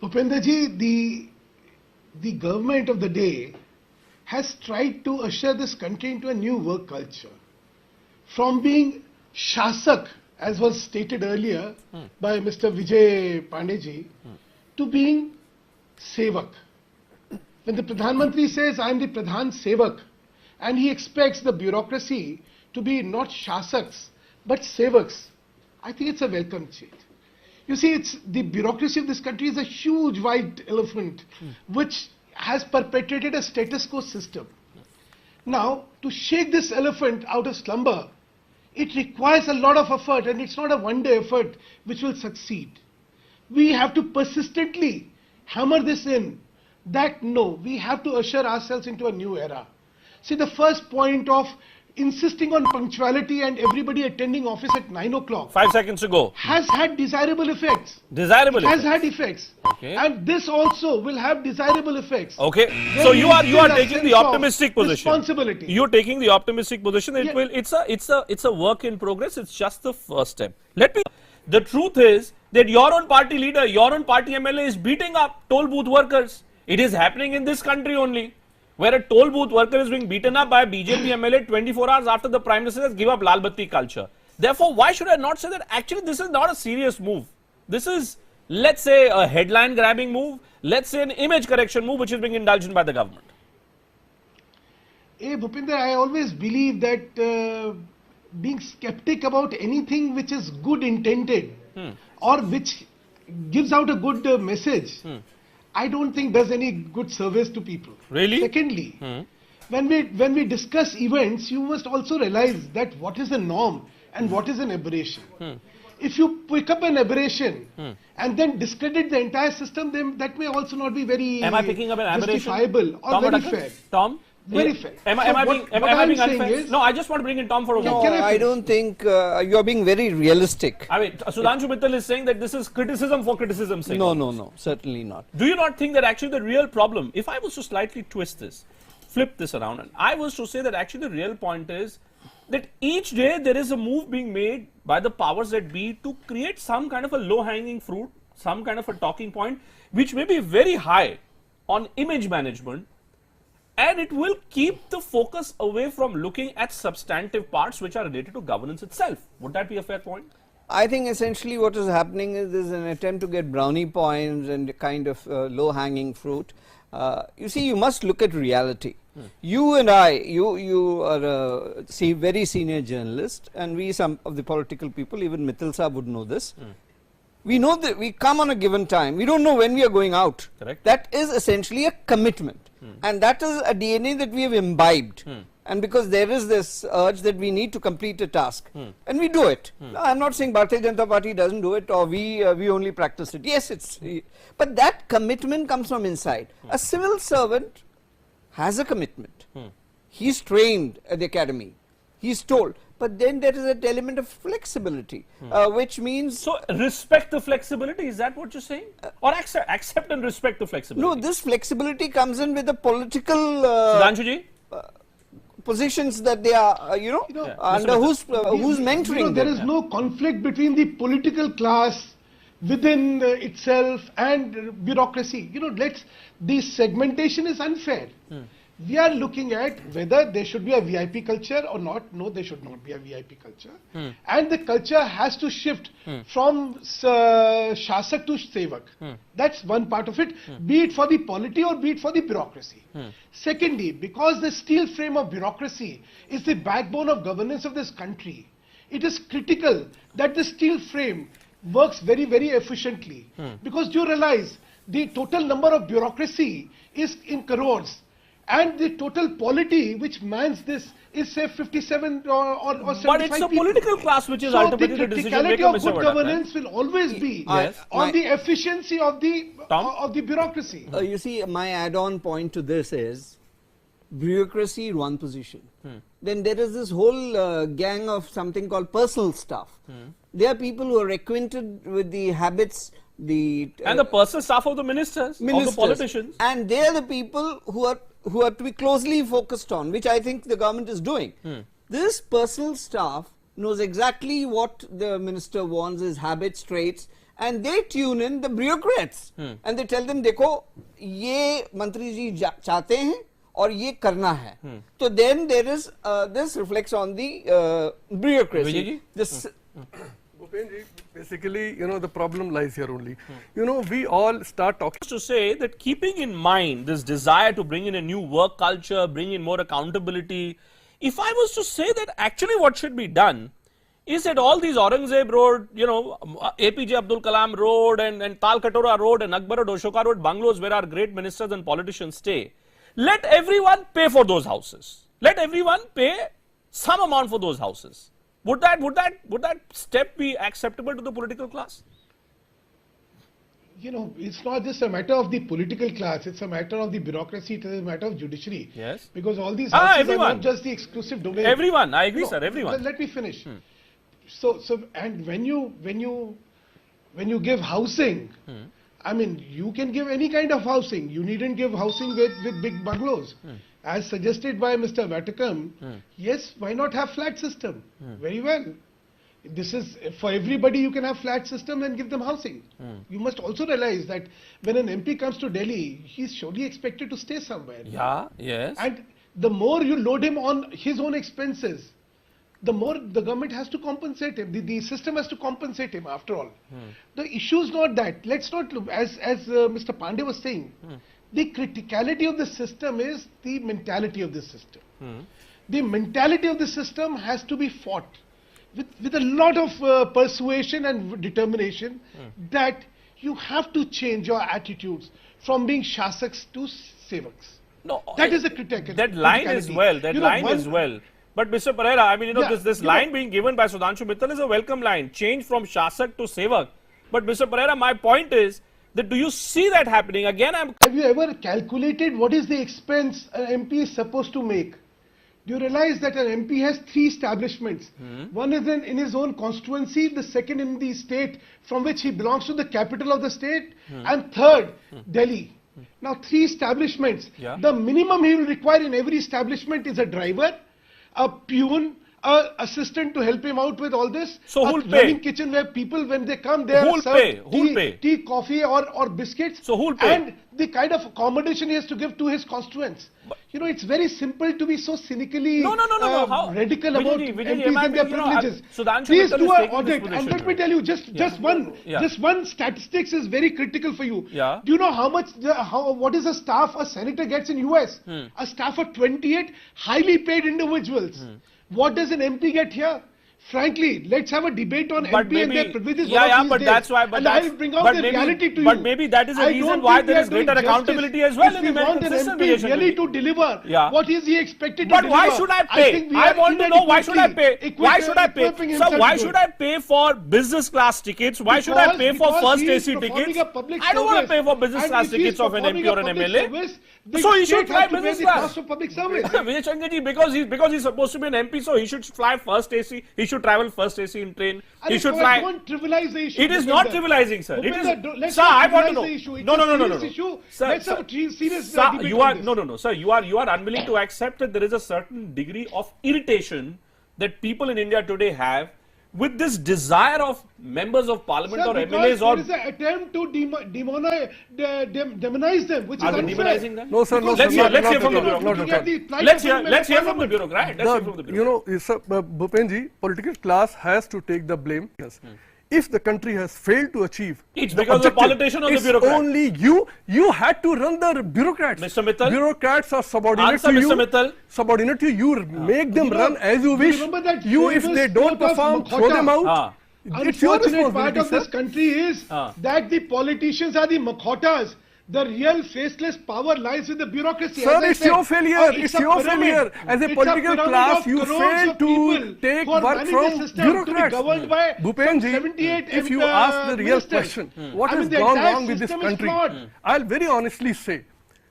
Bhupendraji, the government of the day has tried to usher this country into a new work culture. From being Shasak, as was stated earlier by Mr. Vijay Pandeji, to being Sewak. When the Pradhan Mantri says, I am the Pradhan Sewak, and he expects the bureaucracy to be not Shasaks, but Sevaks, I think it's a welcome change. You see, the bureaucracy of this country is a huge white elephant which has perpetuated a status quo system. Now, to shake this elephant out of slumber, it requires a lot of effort, and it's not a one-day effort which will succeed. We have to persistently hammer this in, that no, we have to usher ourselves into a new era. See, the first point of insisting on punctuality and everybody attending office at 9 o'clock 5 seconds to go has had desirable effects. Has had effects. Okay. And this also will have desirable effects. Okay. So you are taking the optimistic position. Responsibility. You're taking the optimistic position. It's a work in progress. It's just the first step. The truth is that your own party leader, your own party MLA is beating up toll booth workers. It is happening in this country only, where a toll booth worker is being beaten up by a BJP MLA 24 hours after the Prime Minister has given up Lal Batti culture. Therefore, why should I not say that actually this is not a serious move? This is, let's say, a headline grabbing move, let's say an image correction move which is being indulged in by the government. Hey, Bhupender, I always believe that being skeptic about anything which is good intended or which gives out a good message, I don't think does any good service to people. Really? Secondly, when we discuss events, you must also realize that what is a norm and what is an aberration. If you pick up an aberration and then discredit the entire system, then that may also not be very Am I picking up an aberration? Justifiable or Tom very fair. Tom? Very fair. Am I being unfair? No, I just want to bring in Tom for a No, moment. I don't think you are being very realistic. I mean, Sudhanshu Mittal is saying that this is criticism for criticism's sake. No, certainly not. Do you not think that actually the real problem, if I was to slightly twist this, flip this around, and I was to say that actually the real point is that each day there is a move being made by the powers that be to create some kind of a low-hanging fruit, some kind of a talking point, which may be very high on image management, and it will keep the focus away from looking at substantive parts which are related to governance itself. Would that be a fair point? I think essentially what is happening is there's an attempt to get brownie points and kind of low-hanging fruit. You see, you must look at reality. You and I, you are a very senior journalist, and we, some of the political people, even Mittal Saab would know this. We know that we come on a given time. We don't know when we are going out. Correct. That is essentially a commitment. And that is a DNA that we have imbibed. And because there is this urge that we need to complete a task. And we do it. I'm not saying Bharatiya Janata Party doesn't do it or we only practice it. Yes, but that commitment comes from inside. A civil servant has a commitment. He's trained at the academy. He's told. But then there is an element of flexibility, which means... So, respect the flexibility, is that what you're saying? Or accept and respect the flexibility? No, this flexibility comes in with the political... Sudhanshuji? Positions that they are, under who's mentoring there is no conflict between the political class within itself and bureaucracy. The segmentation is unfair. We are looking at whether there should be a VIP culture or not. No, there should not be a VIP culture. And the culture has to shift from Shasak to Sewak. That's one part of it, be it for the polity or be it for the bureaucracy. Secondly, because the steel frame of bureaucracy is the backbone of governance of this country, it is critical that the steel frame works very, very efficiently. Because you realize the total number of bureaucracy is in crores. And the total polity which mans this is say 57 or 75 But it's a political class which is ultimately the decision maker. The criticality of good governance will always be on the efficiency of the bureaucracy. You see, my add-on point to this is bureaucracy in one position. Then there is this whole gang of something called personal staff. There are people who are acquainted with the habits, and the personal staff of the ministers, of the politicians. And they are the people who are to be closely focused on, which I think the government is doing. This personal staff knows exactly what the minister wants, his habits, traits, and they tune in the bureaucrats and they tell them, देखो ये मंत्री जी चाहते हैं और ये करना है. So then there is this reflects on the bureaucracy. This basically, the problem lies here only. We all start talking. To say that keeping in mind this desire to bring in a new work culture, bring in more accountability, if I was to say that actually what should be done is that all these Aurangzeb Road, APJ Abdul Kalam Road and Tal Katora Road and Akbar Road, Ashoka Road bungalows where our great ministers and politicians stay, let everyone pay for those houses. Let everyone pay some amount for those houses. Would that step be acceptable to the political class? It's not just a matter of the political class, it's a matter of the bureaucracy, it is a matter of judiciary. Yes. Because all these houses everyone. are not just the exclusive domain. Everyone, I agree, sir, everyone. Let me finish. So and when you give housing, I mean, you can give any kind of housing. You needn't give housing with big bungalows. As suggested by Mr. Vaticum, yes, why not have flat system? Very well. This is, for everybody you can have flat system and give them housing. You must also realize that when an MP comes to Delhi, he's surely expected to stay somewhere. Yeah, yes. And the more you load him on his own expenses, the more the government has to compensate him. The system has to compensate him after all. The issue is not that. Let's not look, as Mr. Pandey was saying, the criticality of the system is the mentality of the system. The mentality of the system has to be fought with a lot of persuasion and determination that you have to change your attitudes from being Shasaks to Sewaks. No, that is the criticality. That line is well. That line is well. But Mr. Pereira, I mean, this line being given by Sudhanshu Mittal is a welcome line. Change from Shasak to Sewak. But Mr. Pereira, my point is that do you see that happening? Again, have you ever calculated what is the expense an MP is supposed to make? Do you realize that an MP has 3 establishments? One is in his own constituency, the second in the state from which he belongs to, the capital of the state, and third, Delhi. Now 3 establishments. The minimum he will require in every establishment is a driver, a peon, a assistant to help him out with all this. So a who'll running pay? kitchen where people, when they come, they are Who'll pay? Who'll pay? Tea, coffee or biscuits. So who'll pay? And the kind of accommodation he has to give to his constituents. It's very simple to be so cynically radical about MPs and their privileges. Please do an audit. And let me tell you, just one statistics is very critical for you. Do you know how much, what is a staff a senator gets in US? A staff of 28 highly paid individuals. What does an MP get here? Frankly, let's have a debate on MP and their privileges. But that's why. And I will bring out the reality to you. But maybe that is a reason why there is greater accountability as well in the American system. If we want an MP really to deliver, what is he expected to deliver? But why should I pay? I want to know why should I pay? Why should I pay? Sir, why should I pay for business class tickets? Why should I pay for first AC tickets? I don't want to pay for business class tickets of an MP or an MLA. So he should fly business class. Vijay Shankarji, because he's supposed to be an MP, so he should fly first AC. He should travel first AC in train. He should fly. Don't trivialize the issue. It is not trivializing, sir. It is. Sir, I want to know. No. Sir, let's have a serious sir, debate you are on this. no. Sir, you are unwilling to accept that there is a certain degree of irritation that people in India today have with this desire of members of parliament or MLAs or... there is an attempt to demonize them, which Are is they unfair. demonizing them? No, sir, no, Let's sir. hear from the bureaucrat. Let's hear from the bureaucrat. Let's hear from the bureaucrat. Sir, Bhupenji, political class has to take the blame. Yes. If the country has failed to achieve, it's because of the politician or the bureaucrat. Only you had to run the bureaucrats. Mr. Mittal, bureaucrats are subordinate answer, to you. Mr. Mittal. Subordinate to you. Make them run as you wish. You, if they don't perform, throw them out. It's your Unfortunate part responsibility, of this country is that the politicians are the makhotas. The real faceless power lies with the bureaucracy. Sir, it's your failure. It's your failure. As a political class, you fail to take work from bureaucrats. Bhupenji, if you ask the real question, what has gone wrong with this country? I'll very honestly say,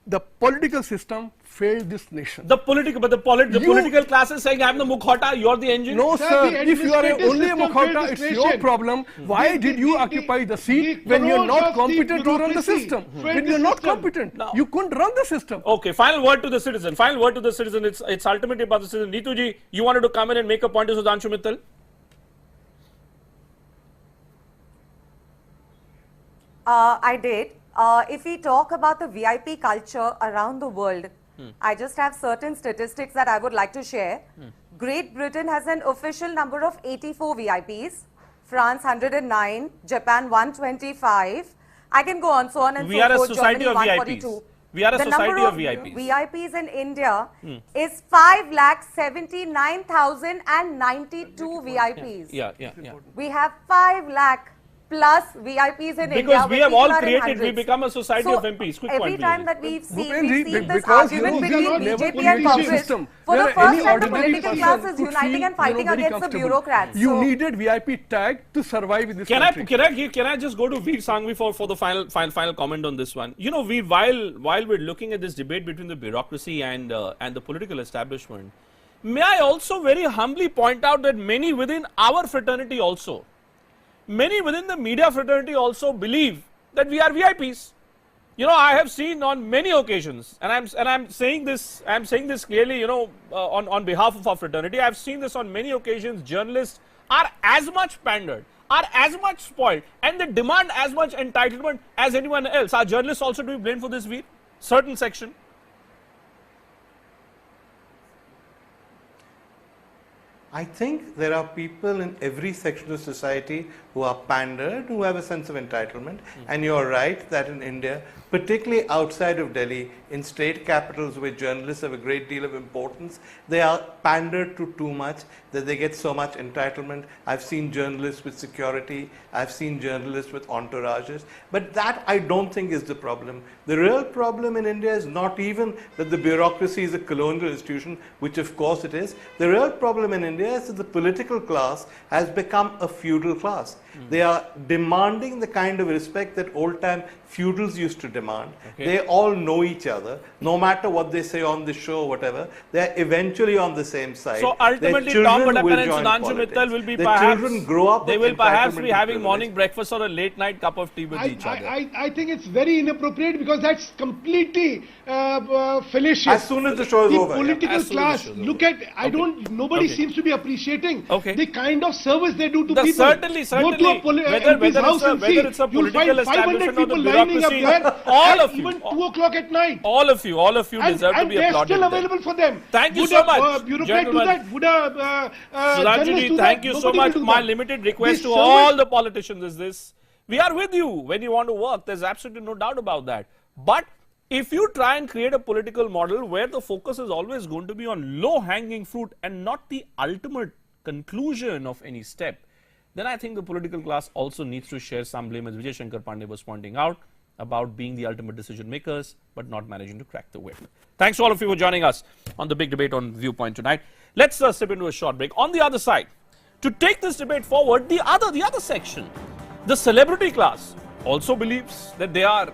the political system failed this nation. The political class is saying, I'm the mukhota, you're the engine. No, sir. If you are only a mukhota, it's your problem. Why did you occupy the seat when you're not competent to run the system? When you're not competent, you couldn't run the system. Okay, final word to the citizen. Final word to the citizen. It's ultimately about the citizen. Neetuji, you wanted to come in and make a point to Sudhanshu Mittal? I did. If we talk about the VIP culture around the world, I just have certain statistics that I would like to share. Great Britain has an official number of 84 VIPs, France 109, Japan 125. I can go on, so on and We so are a forth. society Germany of 142. VIPs. We are a The society number of VIPs. VIPs in India is 5,79,092 VIPs. Yeah. We have 5 lakh plus VIPs in India. Because we where have people all are in created, we hundreds. become a society So of MPs. Quick every point, time please. that we've seen Bhupenji, this because argument you between are never BJP and political Congress, system for the where first any time the ordinary political person class is could uniting feel, and fighting very against the comfortable. bureaucrats. You So- needed VIP tag to survive in this Can country. I just go to Veer Sanghvi for the final comment on this one? You know, Veer, while we're looking at this debate between the bureaucracy and the political establishment, may I also very humbly point out that many within our fraternity also, many within the media fraternity also believe that we are VIPs. You know, I have seen on many occasions, and I'm saying this clearly, you know, on behalf of our fraternity. I've seen this on many occasions. Journalists are as much pandered, are as much spoiled, and they demand as much entitlement as anyone else. Are journalists also to be blamed for this, Veer? Certain section. I think there are people in every section of society who are pandered, who have a sense of entitlement. And you're right that in India, particularly outside of Delhi, in state capitals where journalists have a great deal of importance, they are pandered to too much, that they get so much entitlement. I've seen journalists with security, I've seen journalists with entourages, but that I don't think is the problem. The real problem in India is not even that the bureaucracy is a colonial institution, which of course it is. The real problem in India is that the political class has become a feudal class. They are demanding the kind of respect that old-time feudals used to demand. Okay. They all know each other. No matter what they say on the show or whatever, they are eventually on the same side. So ultimately, Their Tom children will Vadakkan and join Sudhanshu politics. Mittal will be Their perhaps, children grow up they with will perhaps entitlement be and having privilege. morning breakfast or a late night cup of tea with each other. I think it's very inappropriate because that's completely fallacious. As soon as the show is the over, yeah. political As soon as class, the show is look over. at, nobody Okay. seems to be appreciating Okay. the kind of service they do to The people. certainly, Go to a MP's house and see, whether it's a you'll find political 500 establishment or the people lining up bureaucracy, there all at of you, even 2 o'clock at night. all of you deserve to And be they're applauded. still there. available for them. Thank you Would so a, much, bureaucrat do gentlemen. that? Would a Sudhanshu journalist ji, do thank that? you so Nobody will much. do My that. limited request The to service- all the politicians is this: we are with you when you want to work. There's absolutely no doubt about that. But if you try and create a political model where the focus is always going to be on low-hanging fruit and not the ultimate conclusion of any step, then I think the political class also needs to share some blame, as Vijay Shankar Pandey was pointing out, about being the ultimate decision makers but not managing to crack the whip. Thanks to all of you for joining us on the big debate on Viewpoint tonight. Let's step into a short break. On the other side, to take this debate forward, the other section, the celebrity class, also believes that they are